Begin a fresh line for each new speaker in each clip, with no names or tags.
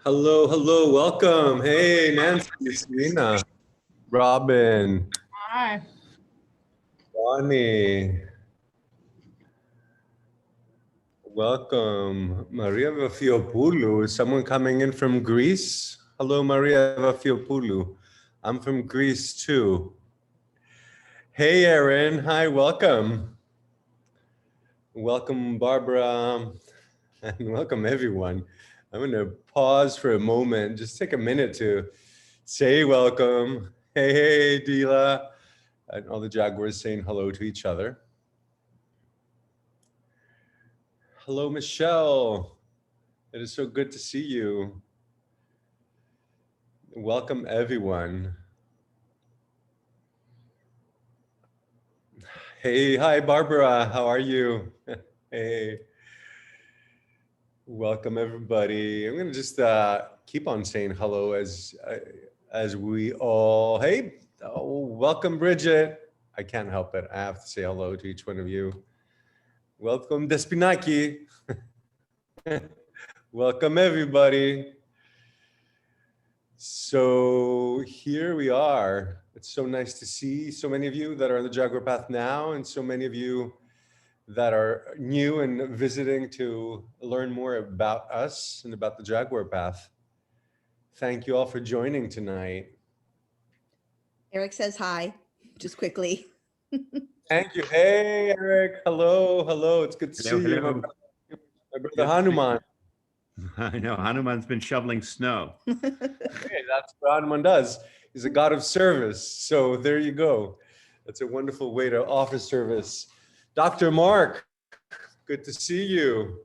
Hello, hello, welcome. Hey, Nancy, Serena, Robin,
Hi.
Bonnie, welcome. Maria Vafiopoulou, is someone coming in from Greece? Hello, Maria Vafiopoulou. I'm from Greece too. Hey, Erin, hi, welcome. Welcome, Barbara, and welcome everyone. I'm going to pause for a moment, just take a minute to say welcome. Hey, Dila. And all the Jaguars saying hello to each other. Hello, Michelle. It is so good to see you. Welcome, everyone. Hey, hi, Barbara. How are you? Hey. Welcome, everybody. I'm going to just keep on saying hello as we all. Hey, welcome, Bridget. I can't help it. I have to say hello to each one of you. Welcome, Despinaki. Welcome, everybody. So here we are. It's so nice to see so many of you that are on the Jaguar path now, and so many of you that are new and visiting to learn more about us and about the Jaguar path. Thank you all for joining tonight.
Eric says hi, just quickly.
Thank you. Hey, Eric. Hello, hello. It's good to see you, my brother Hanuman.
I know, Hanuman's been shoveling snow.
Hey, that's what Hanuman does. He's a god of service. So there you go. That's a wonderful way to offer service. Dr. Mark, good to see you.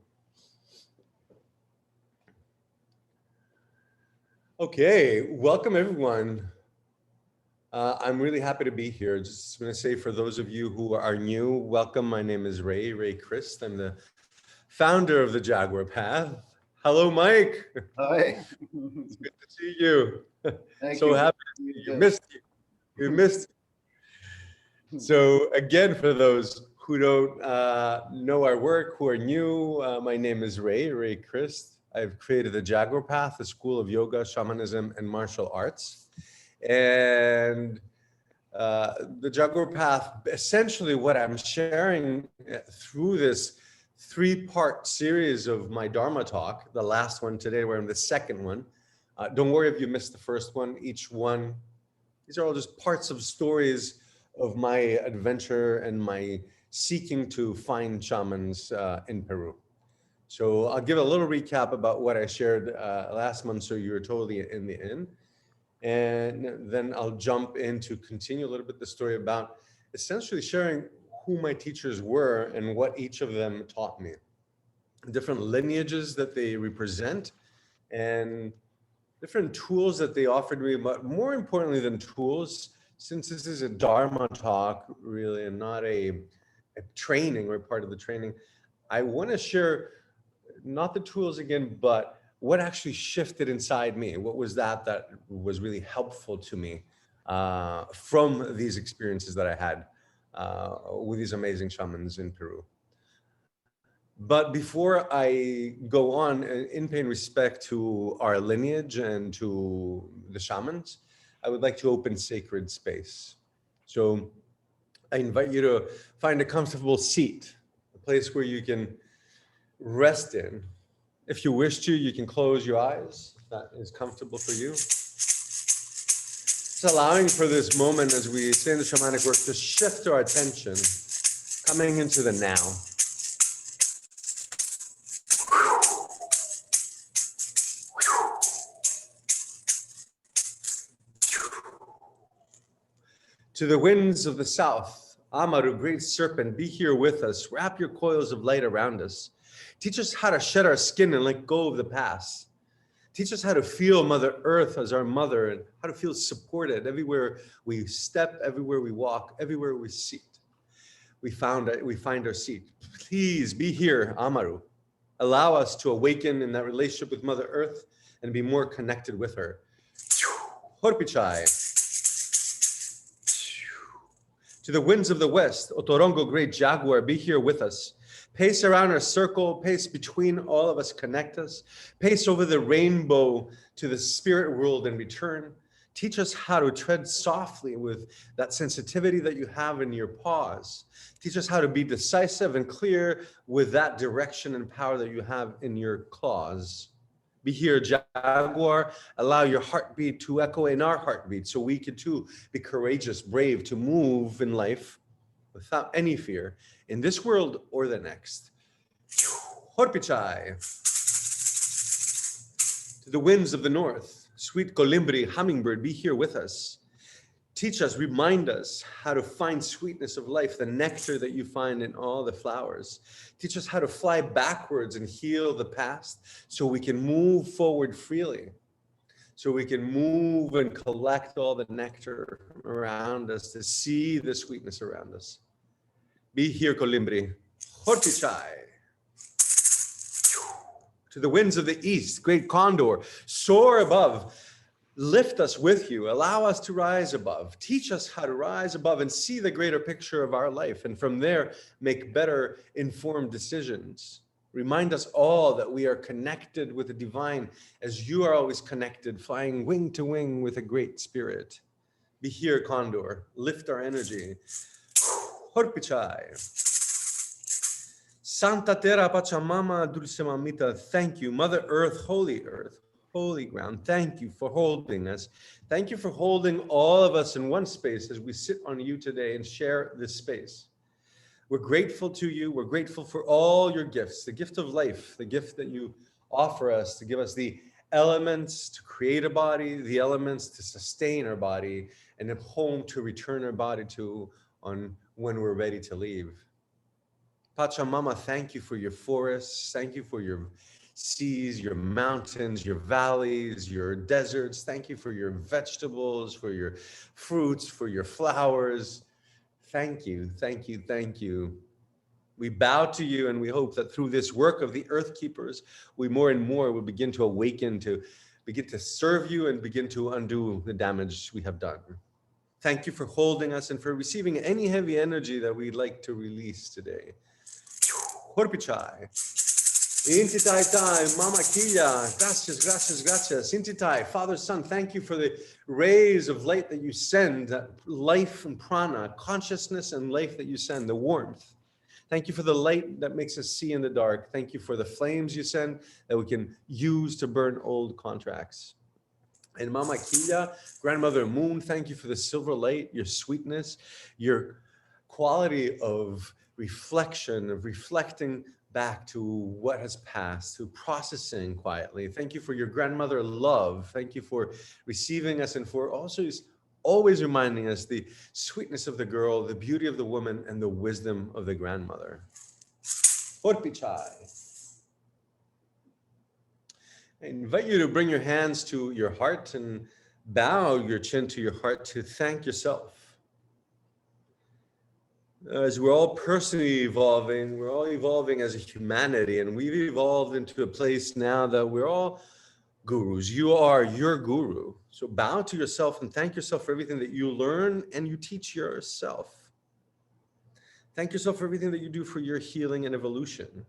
Okay, welcome everyone. I'm really happy to be here. Just going to say for those of you who are new, welcome. My name is Ray Crist. I'm the founder of the Jaguar Path. Hello, Mike.
Hi.
It's good to see you.
Thank
So
you.
happy you missed you. You missed it. So again, for those who don't know our work, who are new, my name is Ray Crist. I've created the Jaguar Path, a school of yoga, shamanism, and martial arts. And the Jaguar Path, essentially what I'm sharing through this three-part series of my Dharma Talk, the last one today, we're in the second one. Don't worry if you missed the first one. Each one, these are all just parts of stories of my adventure and my seeking to find shamans in Peru. So I'll give a little recap about what I shared last month so you're totally in the in. And then I'll jump in to continue a little bit the story about essentially sharing who my teachers were and what each of them taught me. Different lineages that they represent and different tools that they offered me, but more importantly than tools, since this is a Dharma talk, really, and not a training or part of the training, I want to share not the tools again, but what actually shifted inside me. What was that was really helpful to me from these experiences that I had with these amazing shamans in Peru. But before I go on, in paying respect to our lineage and to the shamans, I would like to open sacred space. So I invite you to find a comfortable seat, a place where you can rest in. If you wish to, you can close your eyes, if that is comfortable for you. Just allowing for this moment, as we say in the shamanic work, to shift our attention, coming into the now. To the winds of the south, Amaru, great serpent, be here with us. Wrap your coils of light around us. Teach us how to shed our skin and let go of the past. Teach us how to feel Mother Earth as our mother and how to feel supported everywhere we step, everywhere we walk, everywhere we sit. We find our seat. Please be here, Amaru. Allow us to awaken in that relationship with Mother Earth and be more connected with her. Horpichai. To the winds of the west, Otorongo, great Jaguar, be here with us. Pace around our circle, pace between all of us, connect us. Pace over the rainbow to the spirit world and return. Teach us how to tread softly with that sensitivity that you have in your paws. Teach us how to be decisive and clear with that direction and power that you have in your claws. Be here, Jaguar. Allow your heartbeat to echo in our heartbeat so we can too be courageous, brave, to move in life without any fear in this world or the next. Horpichai. To the winds of the north, sweet colimbri, hummingbird, be here with us. Teach us, remind us how to find sweetness of life, the nectar that you find in all the flowers. Teach us how to fly backwards and heal the past so we can move forward freely, so we can move and collect all the nectar around us to see the sweetness around us. Be here, colimbri. Hortichai. To the winds of the east, great condor, soar above. Lift us with you. Allow us to rise above. Teach us how to rise above and see the greater picture of our life, and from there, make better informed decisions. Remind us all that we are connected with the divine as you are always connected, flying wing to wing with a great spirit. Be here, condor. Lift our energy. Horpichai. Santa Terra Pachamama Dulce Mamita, thank you. Mother Earth, Holy Ground, thank you for holding us. Thank you for holding all of us in one space as we sit on you today and share this space. We're grateful to you. We're grateful for all your gifts, the gift of life, the gift that you offer us to give us the elements to create a body, the elements to sustain our body, and a home to return our body to on when we're ready to leave. Pachamama, thank you for your forests. Thank you for your seas, your mountains, your valleys, your deserts. Thank you for your vegetables, for your fruits, for your flowers. Thank you, thank you, thank you. We bow to you, and we hope that through this work of the Earth Keepers, we more and more will begin to awaken, to begin to serve you and begin to undo the damage we have done. Thank you for holding us and for receiving any heavy energy that we'd like to release today. Horpichai. Intitai Tai, Mama Killa, gracias, gracias, gracias. Intitai, Father, Son, thank you for the rays of light that you send, life and prana, consciousness and life that you send, the warmth. Thank you for the light that makes us see in the dark. Thank you for the flames you send that we can use to burn old contracts. And Mama Killa, Grandmother Moon, thank you for the silver light, your sweetness, your quality of reflection, of reflecting back to what has passed, to processing quietly. Thank you for your grandmother love. Thank you for receiving us and for also always reminding us the sweetness of the girl, the beauty of the woman, and the wisdom of the grandmother. Horpichai. I invite you to bring your hands to your heart and bow your chin to your heart to thank yourself. As we're all personally evolving, we're all evolving as a humanity, and we've evolved into a place now that we're all gurus. You are your guru. So bow to yourself and thank yourself for everything that you learn and you teach yourself. Thank yourself for everything that you do for your healing and evolution.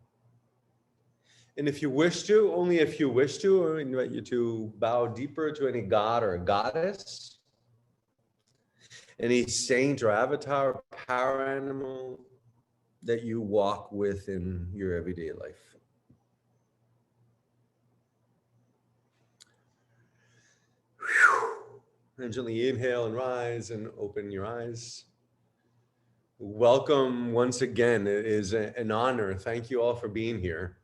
And if you wish to, only if you wish to, I invite you to bow deeper to any god or goddess, any saint or avatar or power animal that you walk with in your everyday life. And gently inhale and rise and open your eyes. Welcome once again. It is an honor. Thank you all for being here.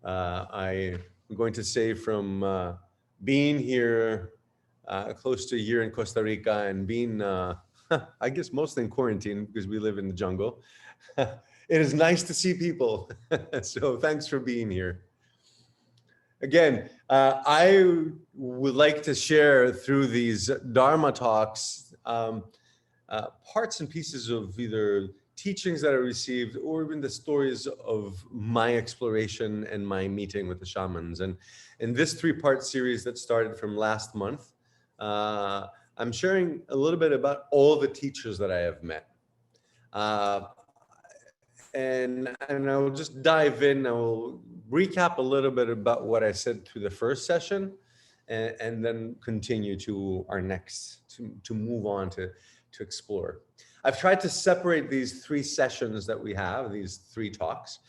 I'm going to say from being here close to a year in Costa Rica and being, I guess, mostly in quarantine because we live in the jungle. It is nice to see people. So thanks for being here. Again, I would like to share through these Dharma talks parts and pieces of either teachings that I received or even the stories of my exploration and my meeting with the shamans. And in this 3-part series that started from last month, I'm sharing a little bit about all the teachers that I have met. and I'll just dive in. I will recap a little bit about what I said through the first session, and then continue to our next, to move on to explore. I've tried to separate these three sessions that we have, these three talks,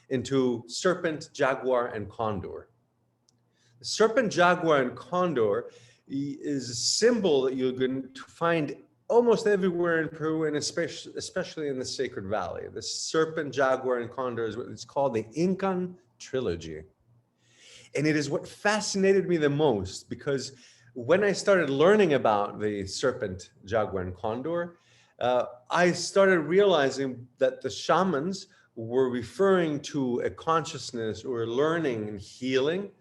into serpent, jaguar, and condor. The serpent, jaguar, and condor is a symbol that you're going to find almost everywhere in Peru, and especially in the Sacred Valley. The serpent, jaguar, and condor is what it's called the Incan trilogy. And it is what fascinated me the most, because when I started learning about the serpent, jaguar, and condor, I started realizing that the shamans were referring to a consciousness or learning and healing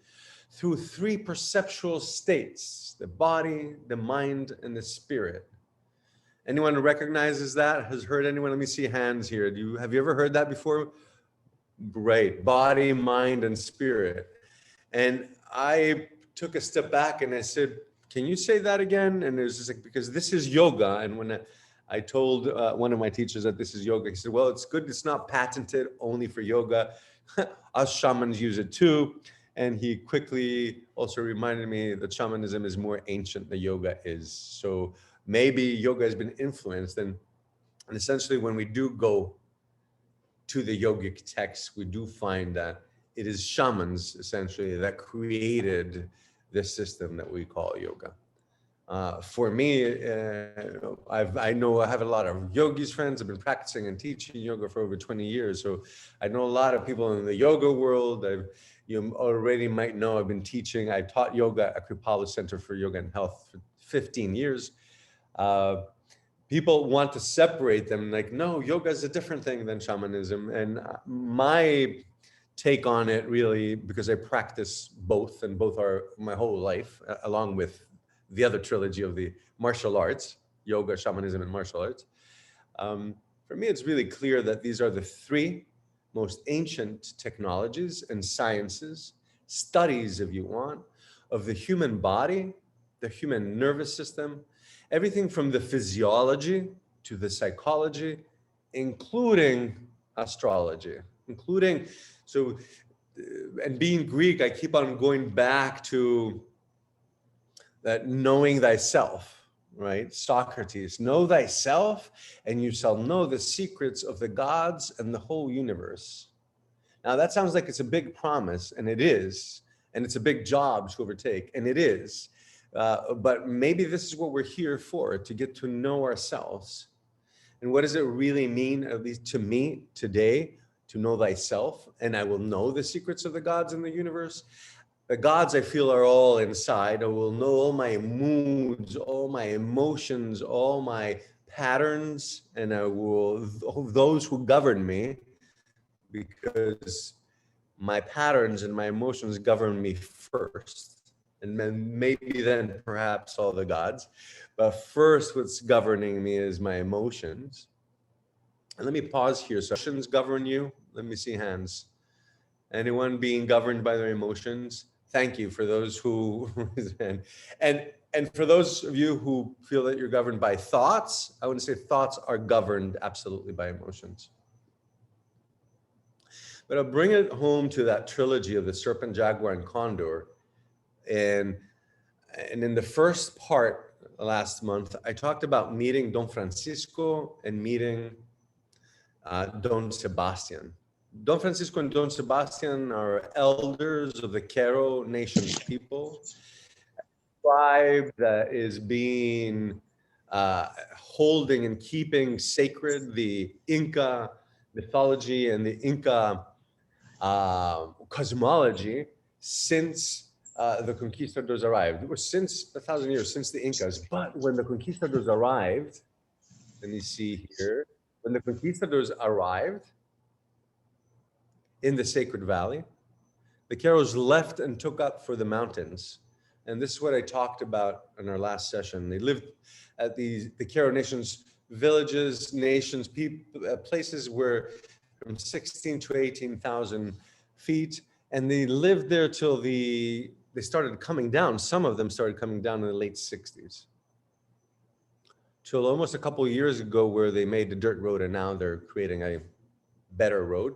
through three perceptual states: the body, the mind, and the spirit. Anyone who recognizes that, has heard anyone? Let me see hands here. Have you ever heard that before? Great. Body, mind, and spirit. And I took a step back and I said, can you say that again? And it was just like, because this is yoga. And when I told one of my teachers that this is yoga, he said, well, it's good. It's not patented only for yoga. Us shamans use it too. And he quickly also reminded me that shamanism is more ancient than yoga is. So maybe yoga has been influenced. And essentially, when we do go to the yogic texts, we do find that it is shamans essentially that created this system that we call yoga. For me, I know I have a lot of yogis friends. I've been practicing and teaching yoga for over 20 years. So I know a lot of people in the yoga world. You already might know I've been teaching. I taught yoga at Kripalu Center for Yoga and Health for 15 years. People want to separate them, like, no, yoga is a different thing than shamanism. And my take on it, really, because I practice both, and both are my whole life, along with the other trilogy of the martial arts, yoga, shamanism, and martial arts. For me, it's really clear that these are the three most ancient technologies and sciences, studies, if you want, of the human body, the human nervous system, everything from the physiology to the psychology, including astrology, and being Greek, I keep on going back to that knowing thyself, right? Socrates, know thyself and you shall know the secrets of the gods and the whole universe. Now that sounds like it's a big promise, and it is, and it's a big job to overtake, and it is. But maybe this is what we're here for, to get to know ourselves. And what does it really mean, at least to me today, to know thyself? And I will know the secrets of the gods in the universe. The gods, I feel, are all inside. I will know all my moods, all my emotions, all my patterns, and I will, those who govern me, because my patterns and my emotions govern me first. And then maybe then perhaps all the gods. But first, what's governing me is my emotions. And let me pause here. So emotions govern you? Let me see hands. Anyone being governed by their emotions? Thank you for those who, and for those of you who feel that you're governed by thoughts, I want to say thoughts are governed absolutely by emotions. But I'll bring it home to that trilogy of the serpent, jaguar, and condor. And in the first part last month, I talked about meeting Don Francisco and meeting Don Sebastian. Don Francisco and Don Sebastian are elders of the Quero Nation's people, a tribe that is being holding and keeping sacred the Inca mythology and the Inca cosmology since the conquistadors arrived. It was since 1,000 years, since the Incas. But when the conquistadors arrived, let me see here, when the conquistadors arrived in the Sacred Valley, the Queros left and took up for the mountains. And this is what I talked about in our last session. They lived at the Quero Nation's villages, nations, places where from 16 to 18,000 feet. And they lived there till they started coming down. Some of them started coming down in the late 60s. Till almost a couple of years ago, where they made the dirt road, and now they're creating a better road.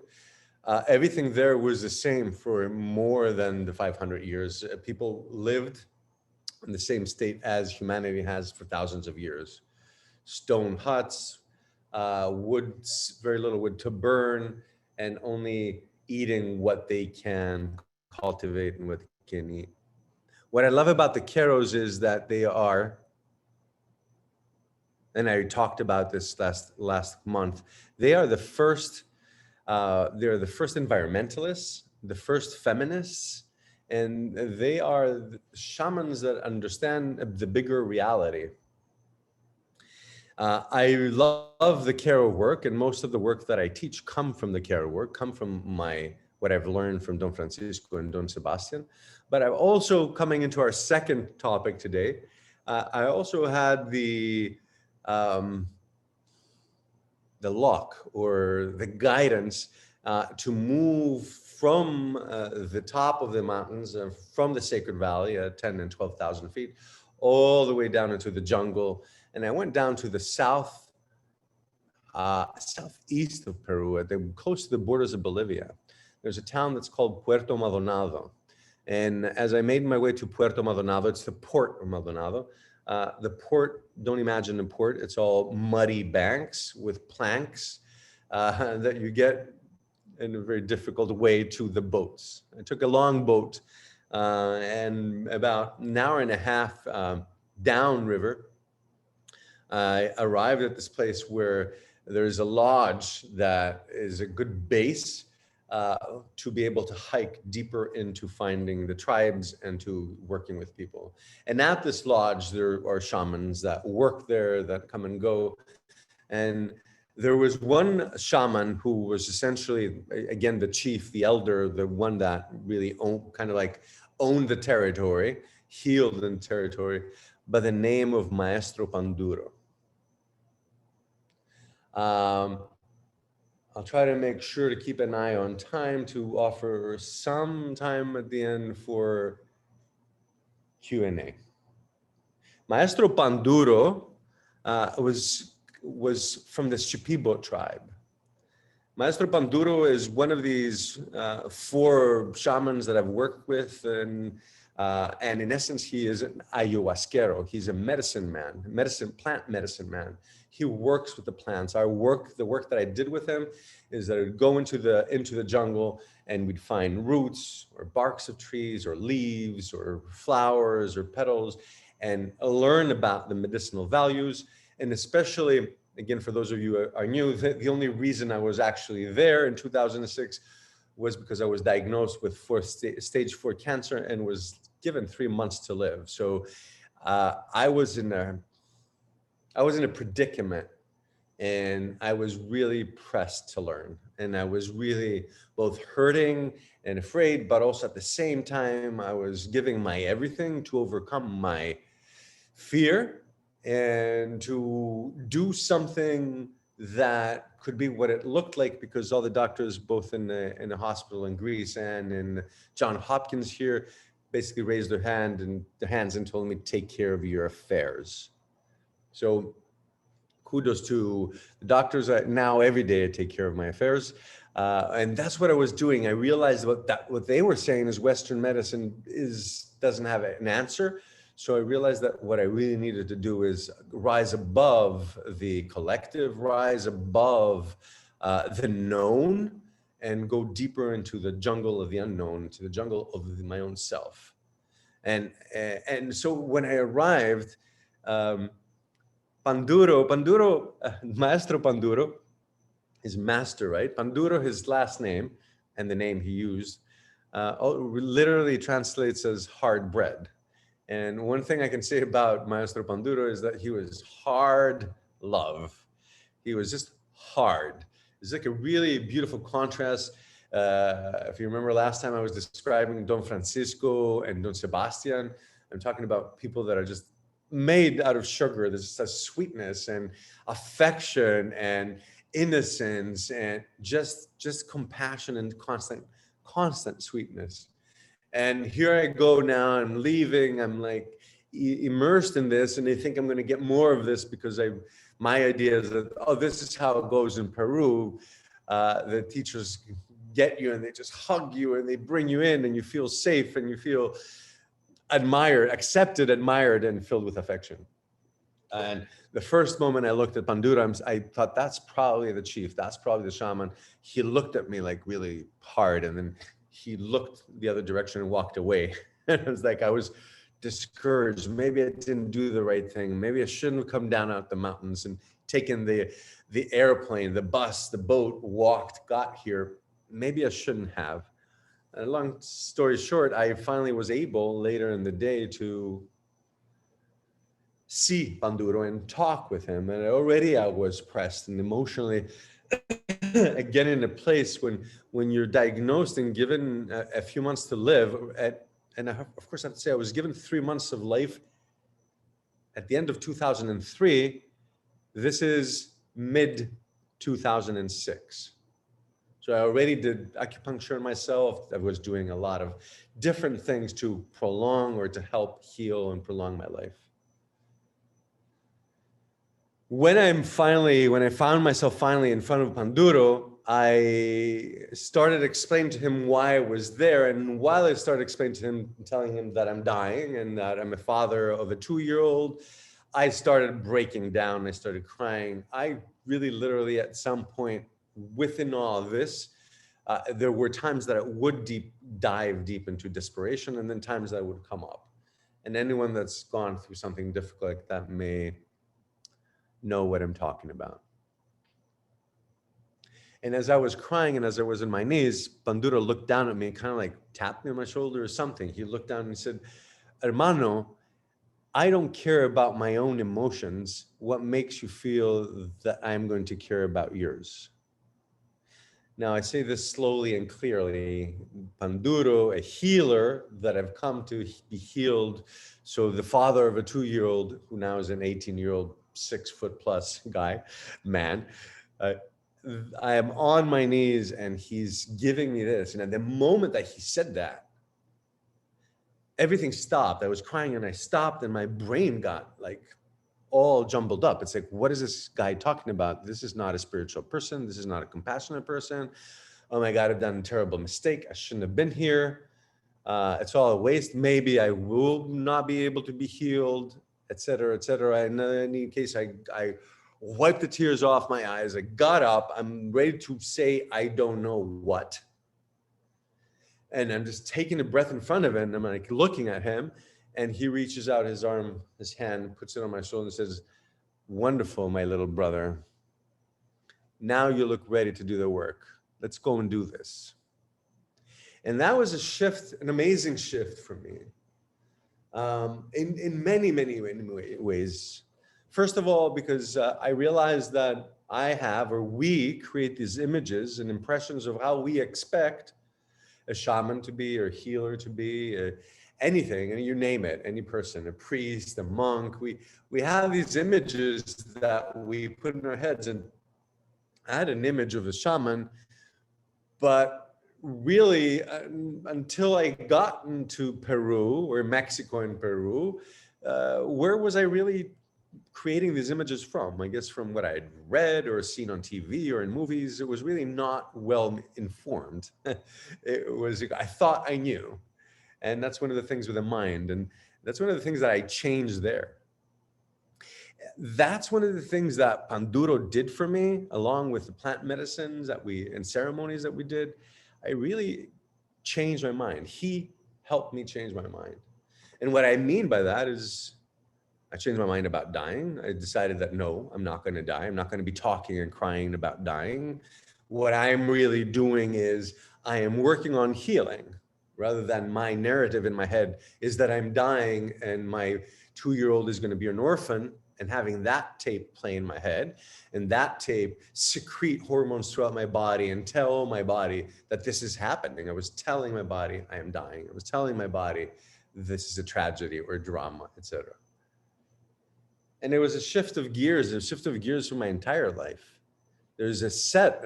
Everything there was the same for more than the 500 years. People lived in the same state as humanity has for thousands of years. Stone huts, wood, very little wood to burn, and only eating what they can cultivate and what they can eat. What I love about the Keros is that they are, and I talked about this last month, they are the first environmentalists, the first feminists, and they are shamans that understand the bigger reality. I love the Kero work, and most of the work that I teach come from the Kero work, come from what I've learned from Don Francisco and Don Sebastian. But I've also, coming into our second topic today, I also had the luck or the guidance to move from the top of the mountains, from the Sacred Valley at 10 and 12,000 feet, all the way down into the jungle. And I went down to the southeast of Peru, close to the borders of Bolivia. There's a town that's called Puerto Maldonado. And as I made my way to Puerto Maldonado, it's the port of Maldonado. The port, don't imagine the port, it's all muddy banks with planks that you get in a very difficult way to the boats. I took a long boat and about an hour and a half downriver, I arrived at this place where there's a lodge that is a good base to be able to hike deeper into finding the tribes and to working with people. And at this lodge, there are shamans that work there, that come and go. And there was one shaman who was essentially, again, the chief, the elder, the one that really owned the territory, healed the territory, by the name of Maestro Panduro. I'll try to make sure to keep an eye on time to offer some time at the end for Q&A. Maestro Panduro was from the Shipibo tribe. Maestro Panduro is one of these 4 shamans that I've worked with, and in essence, he is an ayahuasquero. He's a medicine man, plant medicine man. He works with the plants. The work that I did with him is that I would go into the jungle and we'd find roots or barks of trees or leaves or flowers or petals and learn about the medicinal values. And especially, again, for those of you who are new, the only reason I was actually there in 2006 was because I was diagnosed with stage 4 cancer and was given 3 months to live. So I was in a predicament, and I was really pressed to learn. And I was really both hurting and afraid, but also at the same time, I was giving my everything to overcome my fear and to do something that could be what it looked like, because all the doctors, both in the hospital in Greece and in Johns Hopkins here, basically raised their hands and told me, take care of your affairs. So kudos to the doctors. Now every day I take care of my affairs. And that's what I was doing. I realized what they were saying is Western medicine doesn't have an answer. So I realized that what I really needed to do is rise above the collective, rise above the known, and go deeper into the jungle of the unknown, to the jungle of my own self. And so when I arrived, Panduro, Maestro Panduro, his master, right? Panduro, his last name, and the name he used, literally translates as hard bread. And one thing I can say about Maestro Panduro is that he was hard love. He was just hard. It's like a really beautiful contrast. If you remember last time I was describing Don Francisco and Don Sebastian, I'm talking about people that are just made out of sugar. There's such sweetness and affection and innocence and just compassion and constant sweetness. And here I go now, I'm leaving, I'm like immersed in this, and I think I'm going to get more of this because my idea is that, this is how it goes in Peru. the teachers get you and they just hug you and they bring you in and you feel safe and you feel admired, accepted, admired, and filled with affection. And the first moment I looked at Pandura, I thought, that's probably the chief. That's probably the shaman. He looked at me like really hard, and then he looked the other direction and walked away. And it was like I was discouraged. Maybe I didn't do the right thing. Maybe I shouldn't have come down out the mountains and taken the airplane, the bus, the boat, walked, got here. Maybe I shouldn't have. And long story short, I finally was able later in the day to see Panduro and talk with him. And already I was pressed and emotionally again in a place when you're diagnosed and given a few months to live. And of course, I have to say I was given 3 months of life at the end of 2003. This is mid 2006. So I already did acupuncture myself. I was doing a lot of different things to prolong or to help heal and prolong my life. When I found myself finally in front of Panduro, I started explaining to him why I was there. And while I started explaining to him, telling him that I'm dying and that I'm a father of a 2-year-old, I started breaking down. I started crying. I really literally at some point within all of this, there were times that I would dive deep into desperation, and then times that I would come up. And anyone that's gone through something difficult like that may know what I'm talking about. And as I was crying and as I was on my knees, Pandura looked down at me and kind of like tapped me on my shoulder or something. He looked down and he said, "Hermano, I don't care about my own emotions. What makes you feel that I'm going to care about yours?" Now, I say this slowly and clearly. Panduro, a healer that I've come to be healed. So the father of a 2-year-old who now is an 18-year-old, 6-foot+ man. I am on my knees and he's giving me this. And at the moment that he said that, everything stopped. I was crying and I stopped and my brain got like all jumbled up. It's like, what is this guy talking about? This is not a spiritual person. This is not a compassionate person. Oh my God, I've done a terrible mistake. I shouldn't have been here. It's all a waste. Maybe I will not be able to be healed, etc., etc. And in any case, I wiped the tears off my eyes. I got up. I'm ready to say, I don't know what. And I'm just taking a breath in front of him. And I'm like looking at him. And he reaches out his arm, his hand, puts it on my shoulder and says, "Wonderful, my little brother. Now you look ready to do the work. Let's go and do this." And that was a shift, an amazing shift for me in many, many ways. First of all, because I realized that we create these images and impressions of how we expect a shaman to be or a healer to be, anything, and you name it, any person, a priest, a monk. We have these images that we put in our heads. And I had an image of a shaman, but really until I got into Peru or Mexico and Peru, where was I really creating these images from? I guess from what I'd read or seen on TV or in movies. It was really not well informed. It was, I thought I knew. And that's one of the things with the mind. And that's one of the things that I changed there. That's one of the things that Panduro did for me, along with the plant medicines and ceremonies that we did. I really changed my mind. He helped me change my mind. And what I mean by that is I changed my mind about dying. I decided that no, I'm not going to die. I'm not going to be talking and crying about dying. What I'm really doing is I am working on healing, rather than my narrative in my head is that I'm dying and my 2-year-old is going to be an orphan, and having that tape play in my head and that tape secrete hormones throughout my body and tell my body that this is happening. I was telling my body I am dying. I was telling my body this is a tragedy or drama, etc. And it was a shift of gears for my entire life. There's a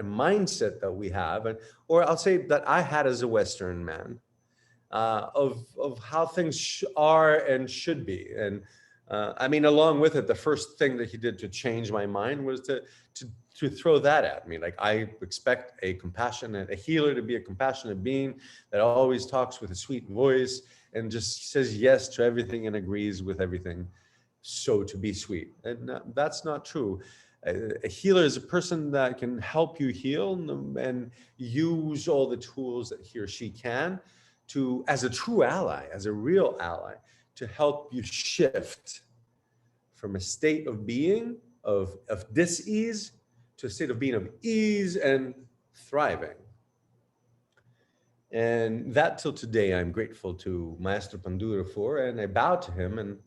mindset that we have, or I'll say that I had as a Western man, of how things are and should be. And I mean, along with it, the first thing that he did to change my mind was to throw that at me. Like, I expect a healer to be a compassionate being that always talks with a sweet voice and just says yes to everything and agrees with everything. So to be sweet. And that's not true. A healer is a person that can help you heal and use all the tools that he or she can to, as a true ally, as a real ally, to help you shift from a state of being of dis-ease to a state of being of ease and thriving. And that till today, I'm grateful to Maestro Pandura for, and I bow to him. And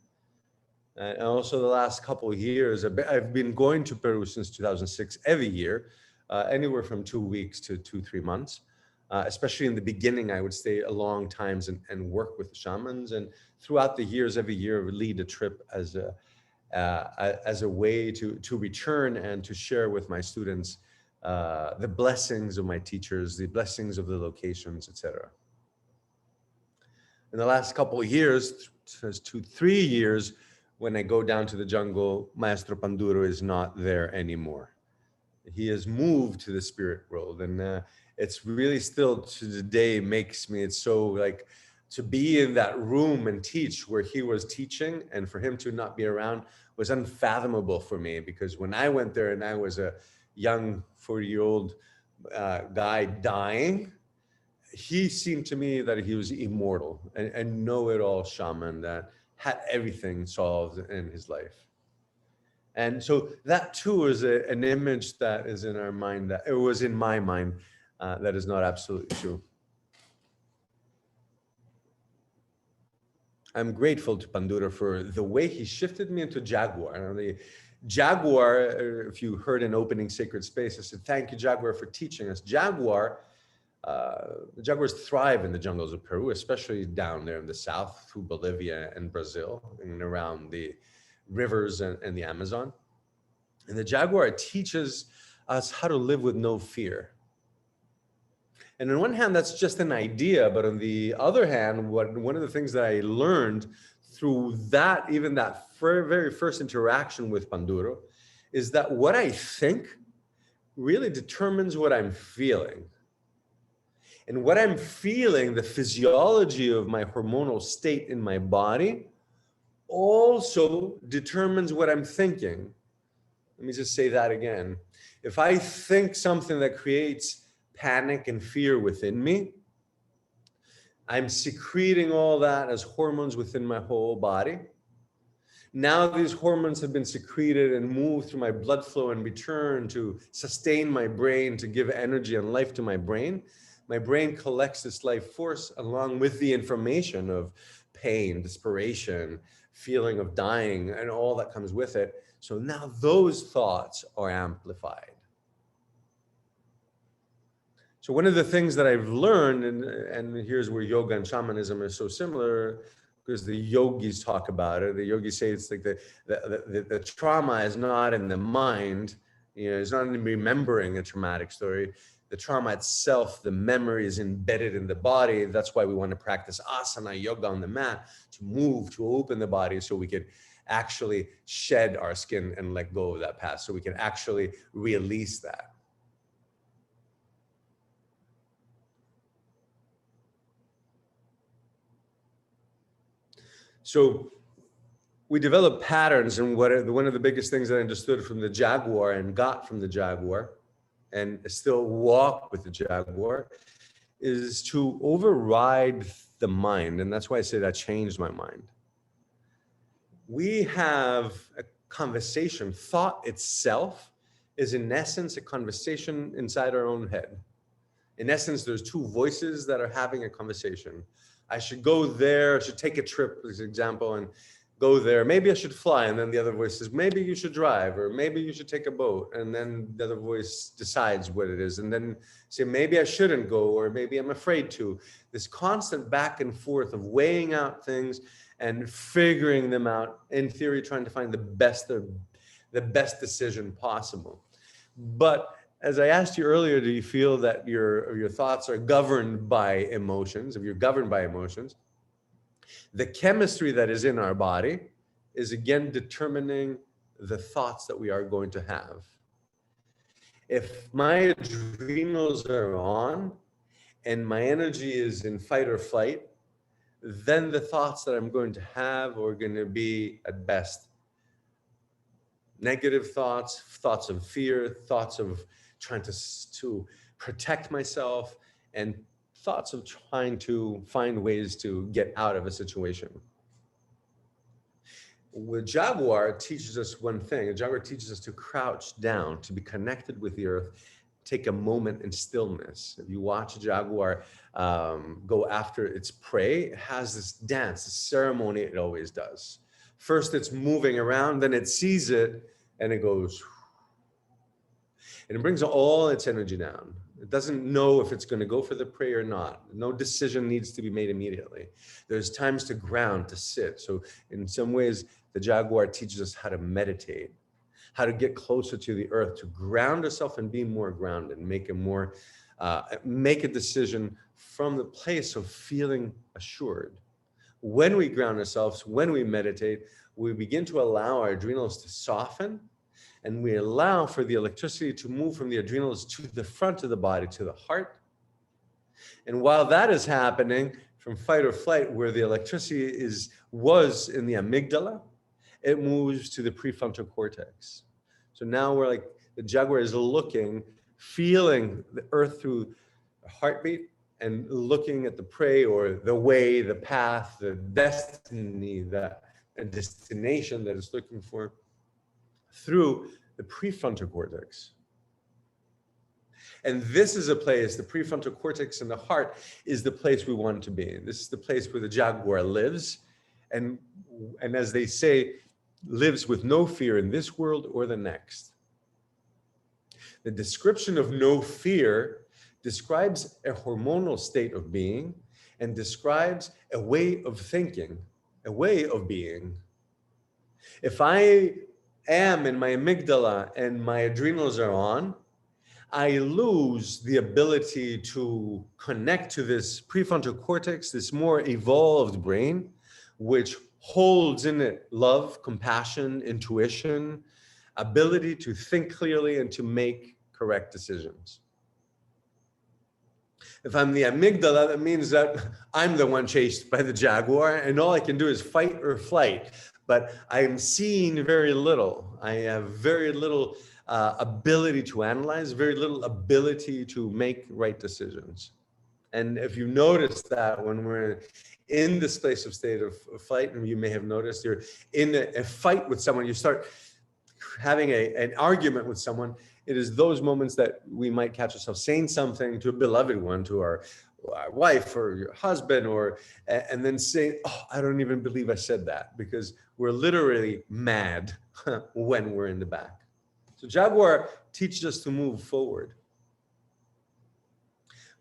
also the last couple of years, I've been going to Peru since 2006 every year, anywhere from 2 weeks to 3 months. Especially in the beginning, I would stay a long times and work with the shamans. And throughout the years, every year, I would lead a trip as a way to return and to share with my students the blessings of my teachers, the blessings of the locations, etc. In the last couple of years, 2, 3 years, when I go down to the jungle, Maestro Panduro is not there anymore. He has moved to the spirit world, and it's really still to today makes me, it's so like, to be in that room and teach where he was teaching, and for him to not be around was unfathomable for me, because when I went there and I was a young 40-year-old guy dying, he seemed to me that he was immortal and know-it-all shaman that had everything solved in his life. And so that too is an image that is in our mind, that it was in my mind, that is not absolutely true. I'm grateful to Pandura for the way he shifted me into Jaguar. The Jaguar, if you heard in opening Sacred Space, I said, thank you, Jaguar, for teaching us. Jaguar, the jaguars thrive in the jungles of Peru, especially down there in the south through Bolivia and Brazil and around the rivers and the Amazon. And the jaguar teaches us how to live with no fear. And on one hand, that's just an idea, but on the other hand, one of the things that I learned through that, even that very first interaction with Panduro, is that what I think really determines what I'm feeling. And what I'm feeling, the physiology of my hormonal state in my body, also determines what I'm thinking. Let me just say that again. If I think something that creates panic and fear within me, I'm secreting all that as hormones within my whole body. Now these hormones have been secreted and moved through my blood flow and return to sustain my brain, to give energy and life to my brain. My brain collects this life force along with the information of pain, desperation, feeling of dying, and all that comes with it. So now those thoughts are amplified. So one of the things that I've learned, and here's where yoga and shamanism are so similar, because the yogis talk about it. The yogis say it's like the trauma is not in the mind, it's not in remembering a traumatic story. The trauma itself, the memory is embedded in the body. That's why we want to practice asana, yoga on the mat, to move, to open the body so we could actually shed our skin and let go of that past, so we can actually release that. So we develop patterns, and one of the biggest things that I understood from the Jaguar and got from the Jaguar, and still walk with the Jaguar, is to override the mind. And that's why I say that changed my mind. We have a conversation. Thought itself is in essence a conversation inside our own head. In essence, there's two voices that are having a conversation. I should go there, I should take a trip, as an example, and go there. Maybe I should fly. And then the other voice says, maybe you should drive, or maybe you should take a boat. And then the other voice decides what it is. And then say, maybe I shouldn't go, or maybe I'm afraid to. This constant back and forth of weighing out things and figuring them out, in theory, trying to find the best decision possible. But as I asked you earlier, do you feel that your thoughts are governed by emotions? If you're governed by emotions, the chemistry that is in our body is again determining the thoughts that we are going to have. If my adrenals are on and my energy is in fight or flight, then the thoughts that I'm going to have are going to be, at best, negative thoughts, thoughts of fear, thoughts of trying to protect myself, and thoughts of trying to find ways to get out of a situation. With Jaguar teaches us one thing. Jaguar teaches us to crouch down, to be connected with the earth, take a moment in stillness. If you watch a jaguar go after its prey, it has this dance, this ceremony it always does. First, it's moving around, then it sees it, and it goes, and it brings all its energy down. It doesn't know if it's going to go for the prey or not. No decision needs to be made immediately. There's times to ground, to sit. So in some ways, the jaguar teaches us how to meditate, how to get closer to the earth, to ground yourself and be more grounded, make a decision from the place of feeling assured. When we ground ourselves, when we meditate, we begin to allow our adrenals to soften, and we allow for the electricity to move from the adrenals to the front of the body, to the heart. And while that is happening, from fight or flight, where the electricity was in the amygdala, it moves to the prefrontal cortex. So now we're like, the jaguar is looking, feeling the earth through the heartbeat, and looking at the prey or the way, the path, the destiny, the destination that it's looking for through the prefrontal cortex. And this is a place, the prefrontal cortex in the heart is the place we want to be. This is the place where the jaguar lives. And as they say, lives with no fear in this world or the next. The description of no fear describes a hormonal state of being and describes a way of thinking, a way of being. If I am in my amygdala and my adrenals are on, I lose the ability to connect to this prefrontal cortex, this more evolved brain, which holds in it love, compassion, intuition, ability to think clearly and to make correct decisions. If I'm the amygdala, that means that I'm the one chased by the jaguar and all I can do is fight or flight. But I'm seeing very little. I have very little ability to analyze, very little ability to make right decisions. And if you notice that when we're in this place of state of fight, and you may have noticed you're in a fight with someone, you start having an argument with someone, it is those moments that we might catch ourselves saying something to a beloved one, to our wife or your husband, and then say, oh, I don't even believe I said that, because we're literally mad when we're in the back. So Jaguar teaches us to move forward.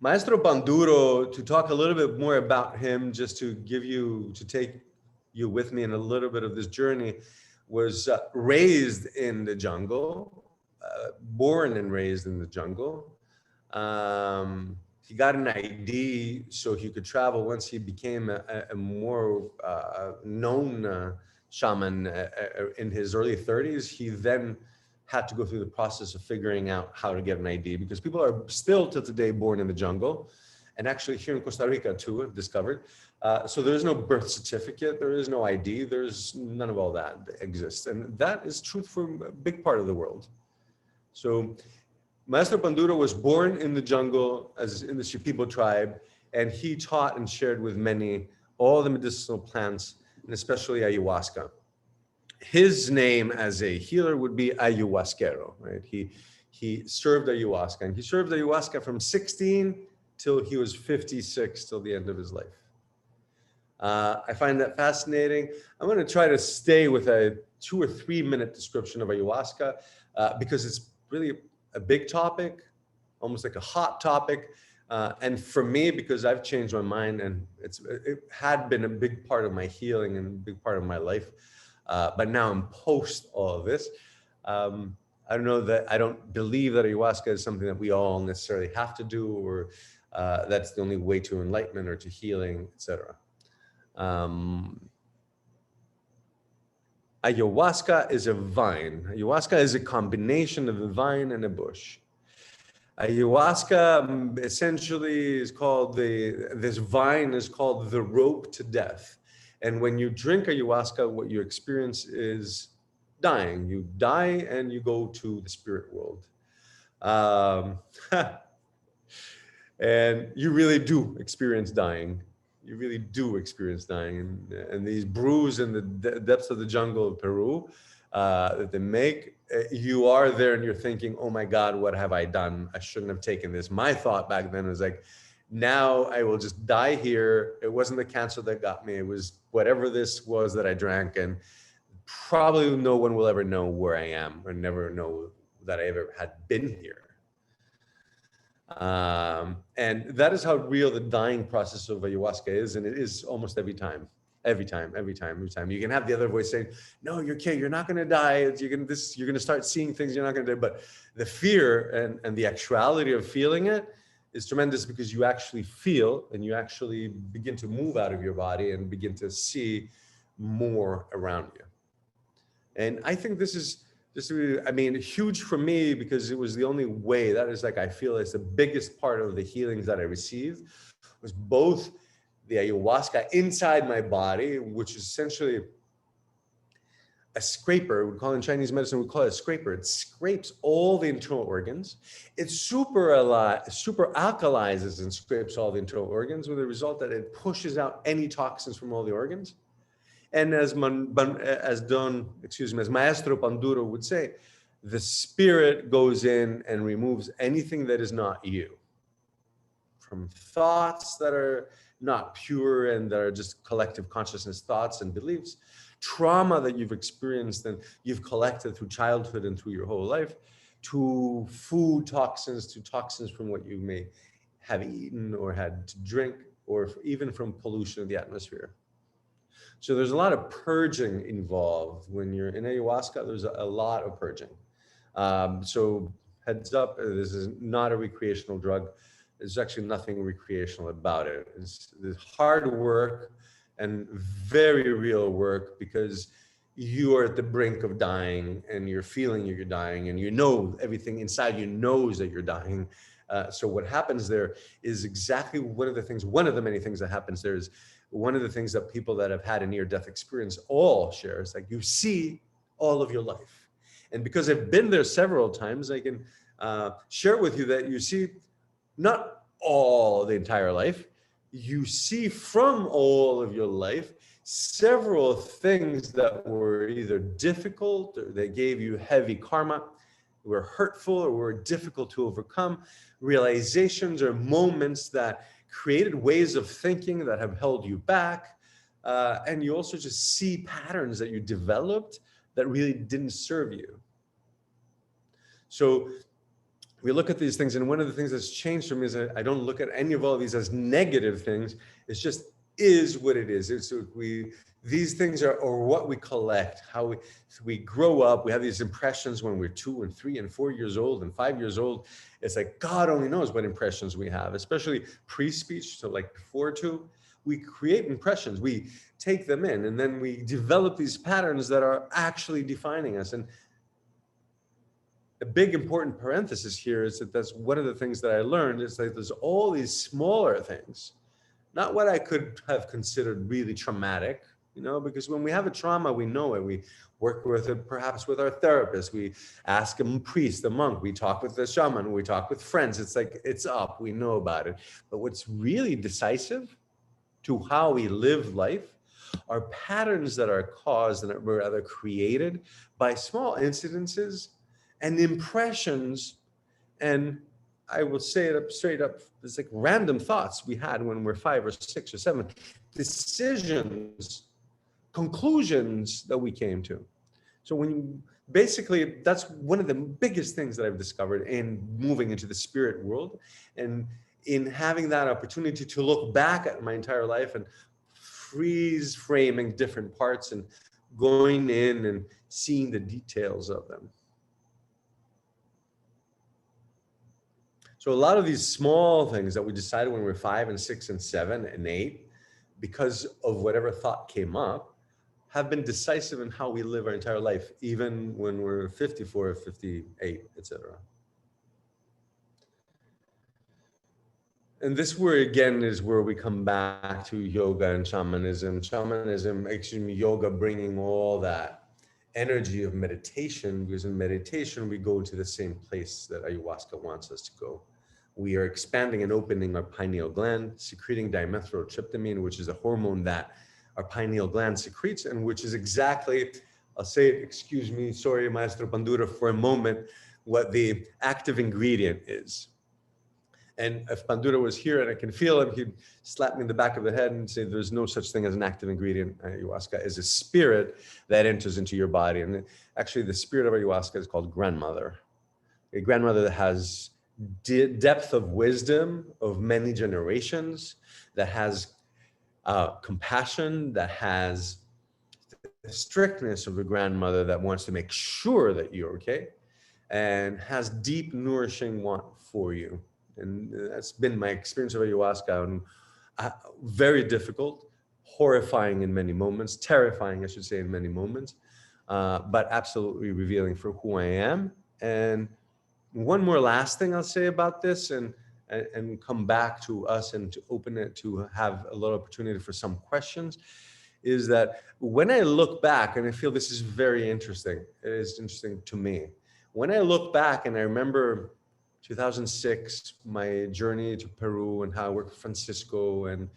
Maestro Banduro, to talk a little bit more about him, just to take you with me in a little bit of this journey, was raised in the jungle, born and raised in the jungle. He got an ID so he could travel. Once he became a more known shaman in his early 30s, he then had to go through the process of figuring out how to get an ID, because people are still till today born in the jungle. And actually here in Costa Rica too, I've discovered. So there is no birth certificate, there is no ID, there's none of all that exists. And that is true for a big part of the world. So Maestro Banduro was born in the jungle as in the Shipibo tribe, and he taught and shared with many all the medicinal plants, and especially ayahuasca. His name as a healer would be ayahuasquero, right? He served ayahuasca, and he served ayahuasca from 16 till he was 56, till the end of his life. I find that fascinating. I'm going to try to stay with a 2 or 3 minute description of ayahuasca because it's really a big topic, almost like a hot topic. And for me, because I've changed my mind, and it had been a big part of my healing and a big part of my life. But now I'm post all of this. I don't believe that ayahuasca is something that we all necessarily have to do, or that's the only way to enlightenment or to healing, etc. Ayahuasca is a vine. Ayahuasca is a combination of a vine and a bush. Ayahuasca essentially is called this vine is called the rope to death. And when you drink ayahuasca, what you experience is dying. You die and you go to the spirit world. And you really do experience dying. You really do experience dying. And these brews in the depths of the jungle of Peru that they make, you are there and you're thinking, oh my God, what have I done? I shouldn't have taken this. My thought back then was like, now I will just die here. It wasn't the cancer that got me. It was whatever this was that I drank. And probably no one will ever know where I am or never know that I ever had been here. And that is how real the dying process of ayahuasca is. And it is almost every time. You can have the other voice saying, no, you're okay, you're not going to die. You're going to start seeing things you're not going to do. But the fear and the actuality of feeling it is tremendous, because you actually feel and you actually begin to move out of your body and begin to see more around you. And I think this is just, I mean, huge for me, because it was the only way, that is like, I feel it's the biggest part of the healings that I received, was both the ayahuasca inside my body, which is essentially a scraper. We call it in Chinese medicine, we call it a scraper. It scrapes all the internal organs. It super alkalizes and scrapes all the internal organs, with the result that it pushes out any toxins from all the organs. And as Maestro Panduro would say, the spirit goes in and removes anything that is not you, from thoughts that are not pure and that are just collective consciousness thoughts and beliefs, trauma that you've experienced and you've collected through childhood and through your whole life, to food toxins, to toxins from what you may have eaten or had to drink, or even from pollution of the atmosphere. So there's a lot of purging involved. When you're in ayahuasca, there's a lot of purging. So heads up, this is not a recreational drug. There's actually nothing recreational about it. It's hard work and very real work, because you are at the brink of dying and you're feeling you're dying, and you know everything inside you knows that you're dying. So what happens there is exactly one of the many things that happens there is one of the things that people that have had a near-death experience all share. Is like, you see all of your life. And because I've been there several times, I can share with you that you see not all the entire life. You see from all of your life several things that were either difficult, or they gave you heavy karma, were hurtful, or were difficult to overcome, realizations or moments that created ways of thinking that have held you back. And you also just see patterns that you developed that really didn't serve you. So we look at these things, and one of the things that's changed for me is that I don't look at any of all of these as negative things. It's just is what it is. These things are what we collect, how we grow up. We have these impressions when we're 2 and 3 and 4 years old and 5 years old. It's like God only knows what impressions we have, especially pre-speech. So like before 2, we create impressions, we take them in, and then we develop these patterns that are actually defining us. And a big important parenthesis here is that that's one of the things that I learned, is that there's all these smaller things, not what I could have considered really traumatic, because when we have a trauma, we know it. We work with it, perhaps with our therapist. We ask a priest, a monk. We talk with the shaman. We talk with friends. It's like, it's up. We know about it. But what's really decisive to how we live life are patterns that are caused and are rather created by small incidences and impressions. And I will say it up straight up, it's like random thoughts we had when we're 5 or 6 or 7, decisions, conclusions that we came to. So basically, that's one of the biggest things that I've discovered in moving into the spirit world, and in having that opportunity to look back at my entire life and freeze framing different parts and going in and seeing the details of them. So a lot of these small things that we decided when we were 5 and 6 and 7 and 8, because of whatever thought came up, have been decisive in how we live our entire life, even when we're 54, 58, etc. And this where again is where we come back to yoga and shamanism. Shamanism, excuse me, yoga bringing all that energy of meditation, because in meditation we go to the same place that ayahuasca wants us to go. We are expanding and opening our pineal gland, secreting dimethyltryptamine, which is a hormone that our pineal gland secretes, and which is exactly, I'll say it, excuse me, sorry, Maestro Pandura, for a moment, what the active ingredient is. And if Pandura was here and I can feel him, he'd slap me in the back of the head and say, there's no such thing as an active ingredient. Ayahuasca is a spirit that enters into your body. And actually the spirit of ayahuasca is called grandmother. A grandmother that has depth of wisdom of many generations, that has compassion, that has the strictness of a grandmother that wants to make sure that you're okay, and has deep nourishing want for you. And that's been my experience of ayahuasca, and very difficult, horrifying in many moments, terrifying, I should say, in many moments, but absolutely revealing for who I am. And one more last thing I'll say about this, and come back to us and to open it to have a little opportunity for some questions, is that when I look back, and I feel this is very interesting, it is interesting to me. When I look back and I remember 2006, my journey to Peru and how I worked with Francisco and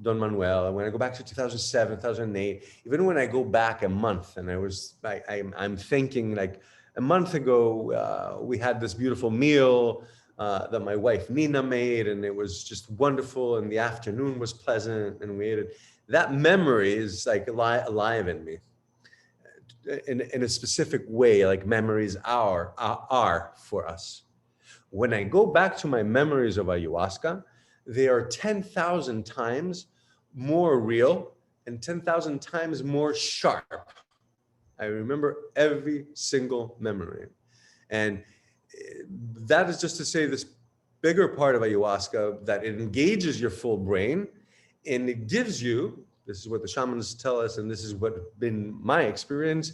Don Manuel, and when I go back to 2007, 2008, even when I go back a month, and I'm thinking like a month ago, we had this beautiful meal that my wife Nina made, and it was just wonderful, and the afternoon was pleasant, and we ate it. That memory is like alive in me in a specific way, like memories are for us. When I go back to my memories of ayahuasca, they are 10,000 times more real and 10,000 times more sharp. I remember every single memory. And that is just to say this bigger part of ayahuasca, that it engages your full brain and it gives you, this is what the shamans tell us, and this is what been my experience,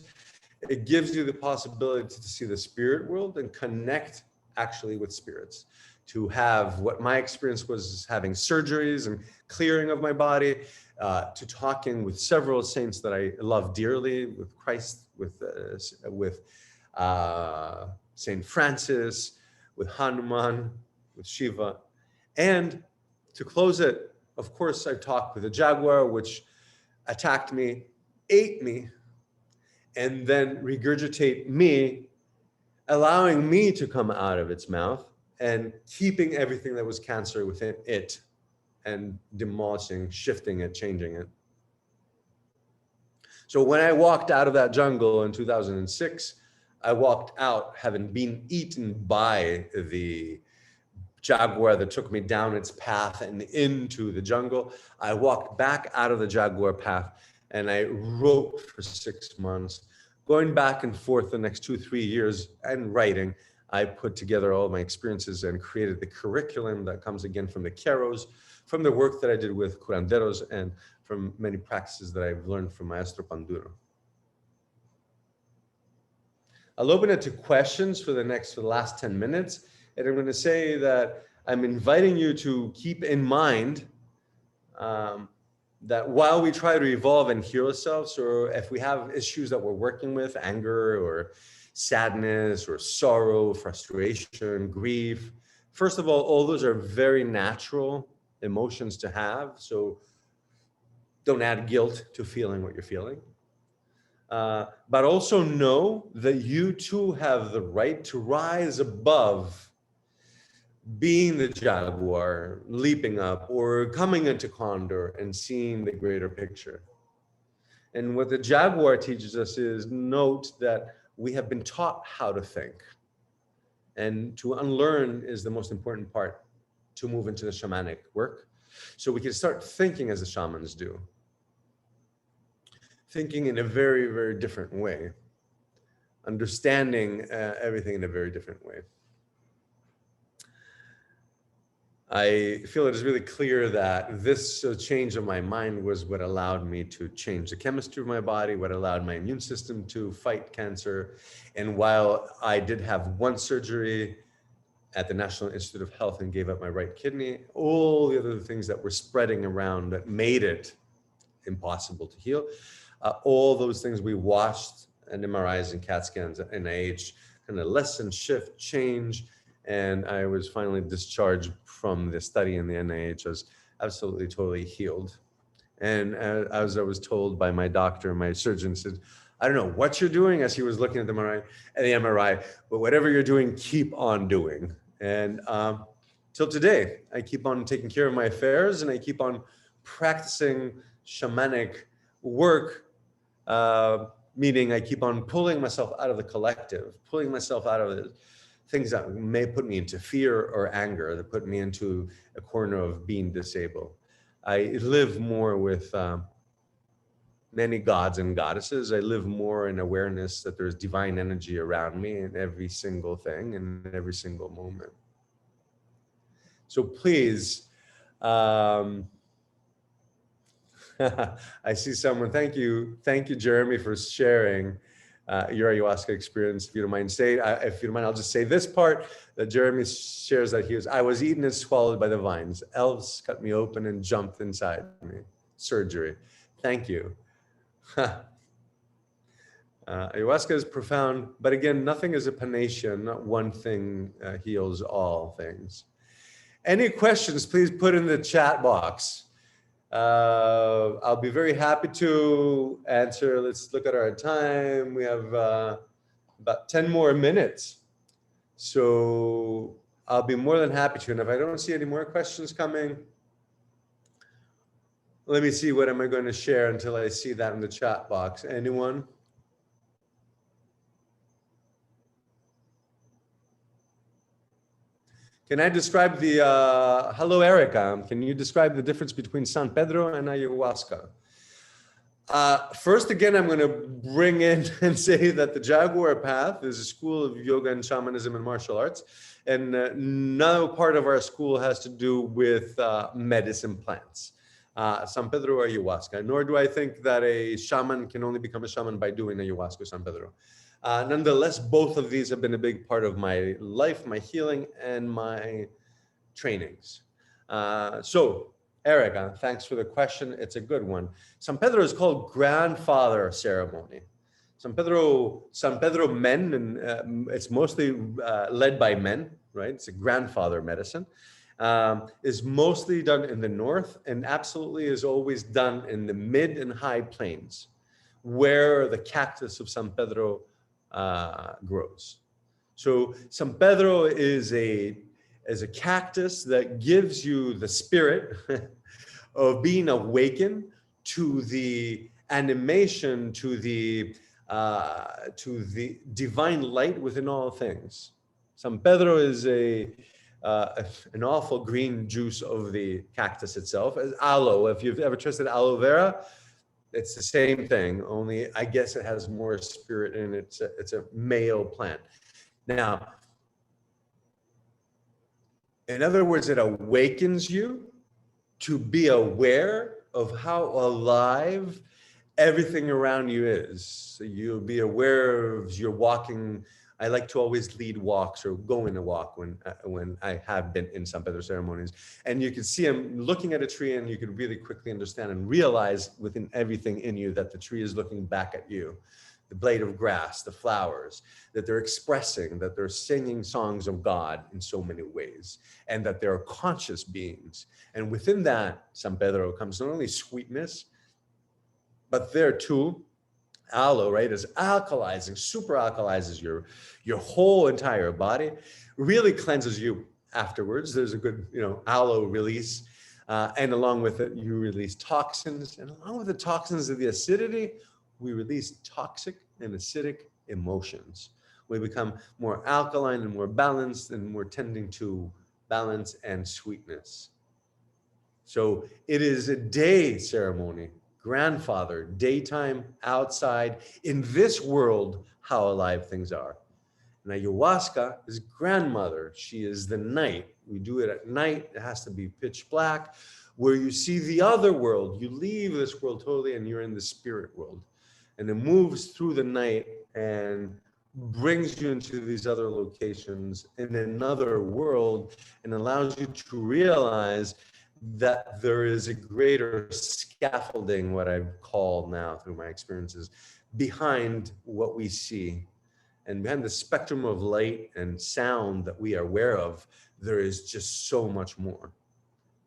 it gives you the possibility to see the spirit world and connect actually with spirits, to have what my experience was, having surgeries and clearing of my body, to talking with several saints that I love dearly, with Christ, with Saint Francis, with Hanuman, with Shiva. And to close it, of course, I talked with a jaguar, which attacked me, ate me, and then regurgitate me, allowing me to come out of its mouth and keeping everything that was cancer within it and demolishing, shifting it, changing it. So when I walked out of that jungle in 2006, I walked out having been eaten by the jaguar that took me down its path and into the jungle. I walked back out of the jaguar path and I wrote for 6 months, going back and forth the next 2-3 years and writing. I put together all my experiences and created the curriculum that comes again from the Keros, from the work that I did with curanderos, and from many practices that I've learned from Maestro Pandura. I'll open it to questions for the last 10 minutes. And I'm going to say that I'm inviting you to keep in mind that while we try to evolve and heal ourselves, or if we have issues that we're working with, anger or sadness or sorrow, frustration, grief, first of all those are very natural emotions to have. So don't add guilt to feeling what you're feeling. But also know that you too have the right to rise above being the jaguar, leaping up, or coming into condor and seeing the greater picture. And what the jaguar teaches us is note that we have been taught how to think. And to unlearn is the most important part to move into the shamanic work. So we can start thinking as the shamans do. Thinking in a very, very different way. Understanding everything in a very different way. I feel it is really clear that this change of my mind was what allowed me to change the chemistry of my body, what allowed my immune system to fight cancer. And while I did have one surgery at the National Institute of Health and gave up my right kidney, all the other things that were spreading around that made it impossible to heal, all those things we watched and MRIs and CAT scans at NIH kind of lessen, shift, change. And I was finally discharged from the study in the NIH as absolutely, totally healed. And as I was told by my doctor, my surgeon said, I don't know what you're doing, as he was looking at the MRI, but whatever you're doing, keep on doing. And till today, I keep on taking care of my affairs and I keep on practicing shamanic work, meaning I keep on pulling myself out of the collective, pulling myself out of the things that may put me into fear or anger, that put me into a corner of being disabled. I live more with many gods and goddesses. I live more in awareness that there's divine energy around me in every single thing and in every single moment. So please, I see someone, thank you, Jeremy, for sharing your ayahuasca experience. If you don't mind, I'll just say this part, that Jeremy shares that I was eaten and swallowed by the vines. Elves cut me open and jumped inside me. Surgery. Thank you. Ayahuasca is profound, but again, nothing is a panacea. Not one thing heals all things. Any questions, please put in the chat box. I'll be very happy to answer. Let's look at our time. We have about 10 more minutes. So I'll be more than happy to. And if I don't see any more questions coming, let me see, what am I going to share until I see that in the chat box? Anyone? Can I describe the, hello, Erica. Can you describe the difference between San Pedro and ayahuasca? First, again, I'm going to bring in and say that the Jaguar path is a school of yoga and shamanism and martial arts. And no part of our school has to do with medicine plants. San Pedro or ayahuasca, nor do I think that a shaman can only become a shaman by doing ayahuasca, San Pedro. Nonetheless, both of these have been a big part of my life, my healing, and my trainings. So, Erica, thanks for the question. It's a good one. San Pedro is called grandfather ceremony. San Pedro men, and it's mostly led by men, right? It's a grandfather medicine. Is mostly done in the north and absolutely is always done in the mid and high plains where the cactus of San Pedro grows. So San Pedro is a cactus that gives you the spirit of being awakened to the animation, to the divine light within all things. San Pedro is an awful green juice of the cactus itself. As aloe, if you've ever tasted aloe vera, it's the same thing, only I guess it has more spirit in it. It's a male plant. Now, in other words, it awakens you to be aware of how alive everything around you is. So you'll be aware of you're walking. I like to always lead walks or go in a walk when I have been in San Pedro ceremonies. And you can see them looking at a tree and you can really quickly understand and realize within everything in you that the tree is looking back at you. The blade of grass, the flowers, that they're expressing, that they're singing songs of God in so many ways, and that they're conscious beings. And within that, San Pedro comes not only sweetness, but there too, aloe, right, is alkalizing, super alkalizes your whole entire body, really cleanses you afterwards. There's a good, aloe release. And along with it, you release toxins. And along with the toxins of the acidity, we release toxic and acidic emotions. We become more alkaline and more balanced and more tending to balance and sweetness. So it is a day ceremony. Grandfather, daytime, outside, in this world, how alive things are. And ayahuasca is grandmother. She is the night. We do it at night. It has to be pitch black, where you see the other world. You leave this world totally and you're in the spirit world. And it moves through the night and brings you into these other locations in another world and allows you to realize that there is a greater scaffolding, what I've called now through my experiences, behind what we see. And behind the spectrum of light and sound that we are aware of, there is just so much more.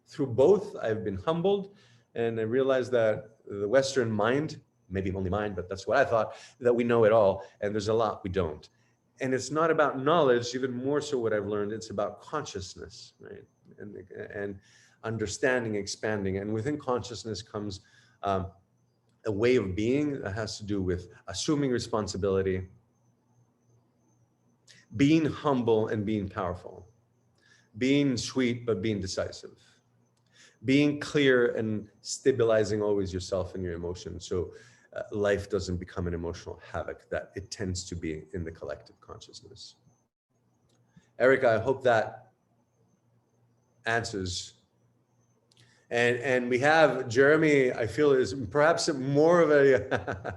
Through both, I've been humbled, and I realized that the Western mind, maybe only mine, but that's what I thought, that we know it all, and there's a lot we don't. And it's not about knowledge, even more so what I've learned, it's about consciousness, right? And understanding, expanding. And within consciousness comes a way of being that has to do with assuming responsibility, being humble and being powerful, being sweet but being decisive, being clear and stabilizing always yourself and your emotions, so life doesn't become an emotional havoc that it tends to be in the collective consciousness. Erica, I hope that answers. And we have Jeremy, I feel, is perhaps more of a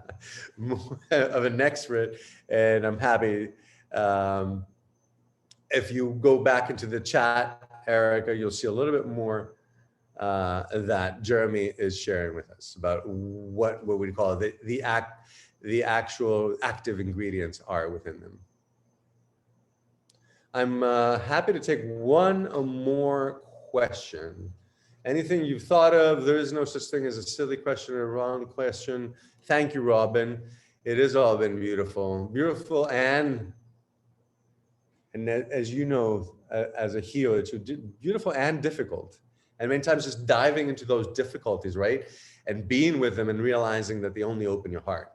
more of an expert, and I'm happy. If you go back into the chat, Erica, you'll see a little bit more that Jeremy is sharing with us about what we call the actual active ingredients are within them. I'm happy to take one or more question. Anything you've thought of? There is no such thing as a silly question or a wrong question. Thank you, Robin. It has all been beautiful, beautiful, and as you know, as a healer, it's beautiful and difficult. And many times just diving into those difficulties, right? And being with them and realizing that they only open your heart.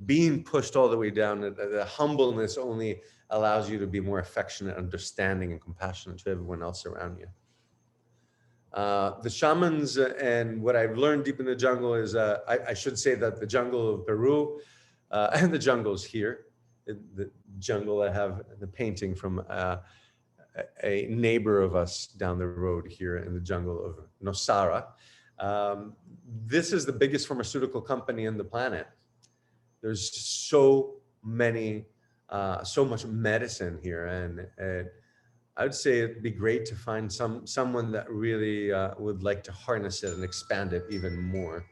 Being pushed all the way down, the humbleness only allows you to be more affectionate, understanding, and compassionate to everyone else around you. The shamans and what I've learned deep in the jungle is, I should say that the jungle of Peru and the jungles here, the jungle, I have the painting from a neighbor of us down the road here in the jungle of Nosara. This is the biggest pharmaceutical company on the planet. There's so many, so much medicine here, and I would say it'd be great to find someone that really would like to harness it and expand it even more.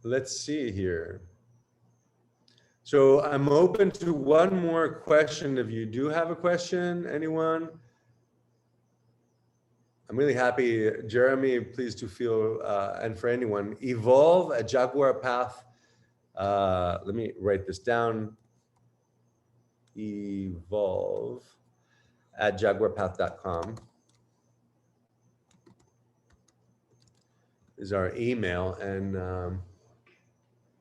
Let's see here. So I'm open to one more question. If you do have a question, anyone? I'm really happy. Jeremy, please do feel, and for anyone, evolve a Jaguar path. Let me write this down. Evolve at jaguarpath.com is our email. And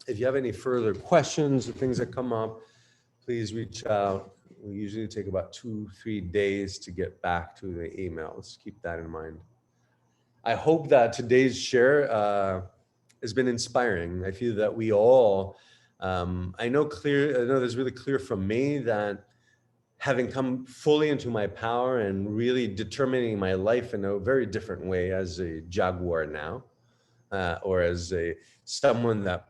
if you have any further questions or things that come up, please reach out. We usually take about 2-3 days to get back to the emails. Keep that in mind. I hope that today's share has been inspiring. I feel that we all, I know there's really clear from me that having come fully into my power and really determining my life in a very different way as a Jaguar now, or as someone that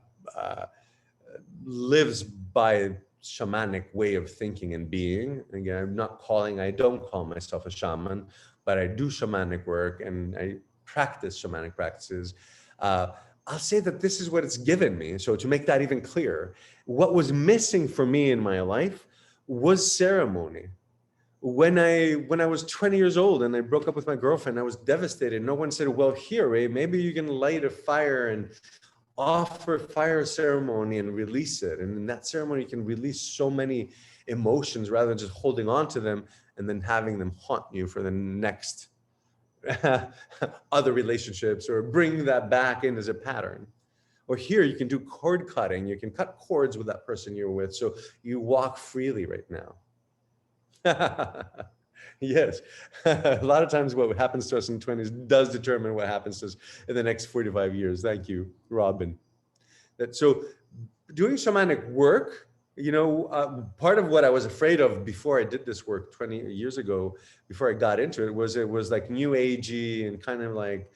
lives by shamanic way of thinking and being. Again, I don't call myself a shaman, but I do shamanic work and I practice shamanic practices. I'll say that this is what it's given me. So to make that even clearer, what was missing for me in my life was ceremony. When I was 20 years old and I broke up with my girlfriend, I was devastated. No one said, well, here, Ray, maybe you can light a fire and offer fire ceremony and release it. And in that ceremony, you can release so many emotions rather than just holding on to them and then having them haunt you for the next other relationships, or bring that back in as a pattern. Or here you can do cord cutting. You can cut cords with that person you're with, so you walk freely right now. Yes, a lot of times what happens to us in the 20s does determine what happens to us in the next 45 years. Thank you, Robin. So doing shamanic work, part of what I was afraid of before I did this work 20 years ago, before I got into it was like new agey and kind of like,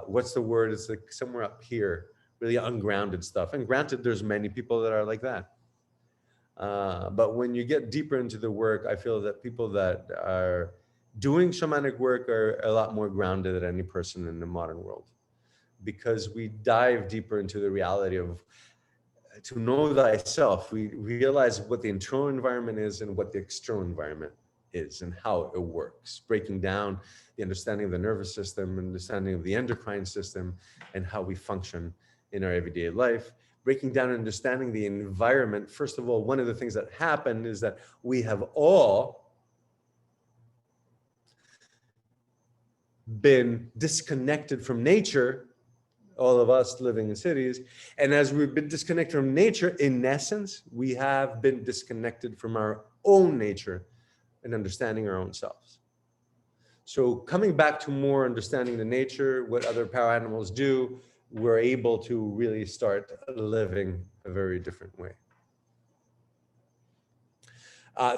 what's the word? It's like somewhere up here, really ungrounded stuff. And granted, there's many people that are like that. But when you get deeper into the work, I feel that people that are doing shamanic work are a lot more grounded than any person in the modern world, because we dive deeper into the reality of to know thyself. We realize what the internal environment is and what the external environment is and how it works, breaking down the understanding of the nervous system, understanding of the endocrine system, and how we function in our everyday life, breaking down and understanding the environment. First of all, one of the things that happened is that we have all been disconnected from nature, all of us living in cities. And as we've been disconnected from nature, in essence, we have been disconnected from our own nature and understanding our own selves. So coming back to more understanding the nature, what other power animals do, we're able to really start living a very different way.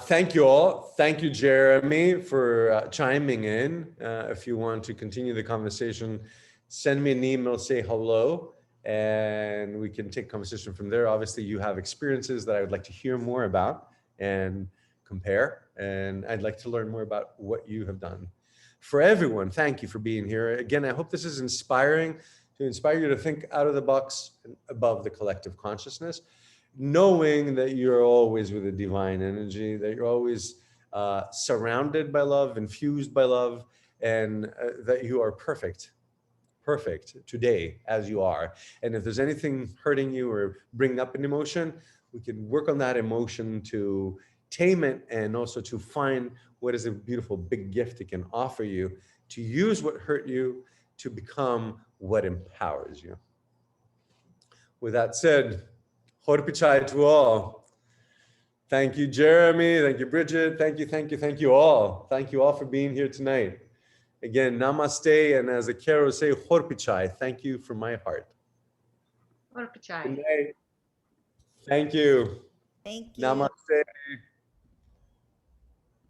Thank you all. Thank you, Jeremy, for chiming in. If you want to continue the conversation, send me an email, say hello, and we can take conversation from there. Obviously, you have experiences that I would like to hear more about and compare, and I'd like to learn more about what you have done. For everyone, thank you for being here. Again, I hope this is inspiring, to inspire you to think out of the box and above the collective consciousness, knowing that you're always with a divine energy, that you're always surrounded by love, infused by love, and that you are perfect today as you are. And if there's anything hurting you or bringing up an emotion, we can work on that emotion to tame it, and also to find what is a beautiful big gift it can offer you, to use what hurt you to become what empowers you. With that said, Horpichai to all. Thank you, Jeremy. Thank you, Bridget. Thank you all. Thank you all for being here tonight. Again, namaste, and as the Kero say, Horpichai. Thank you from my heart.
Horpichai.
Good night. Thank you.
Thank you.
Namaste.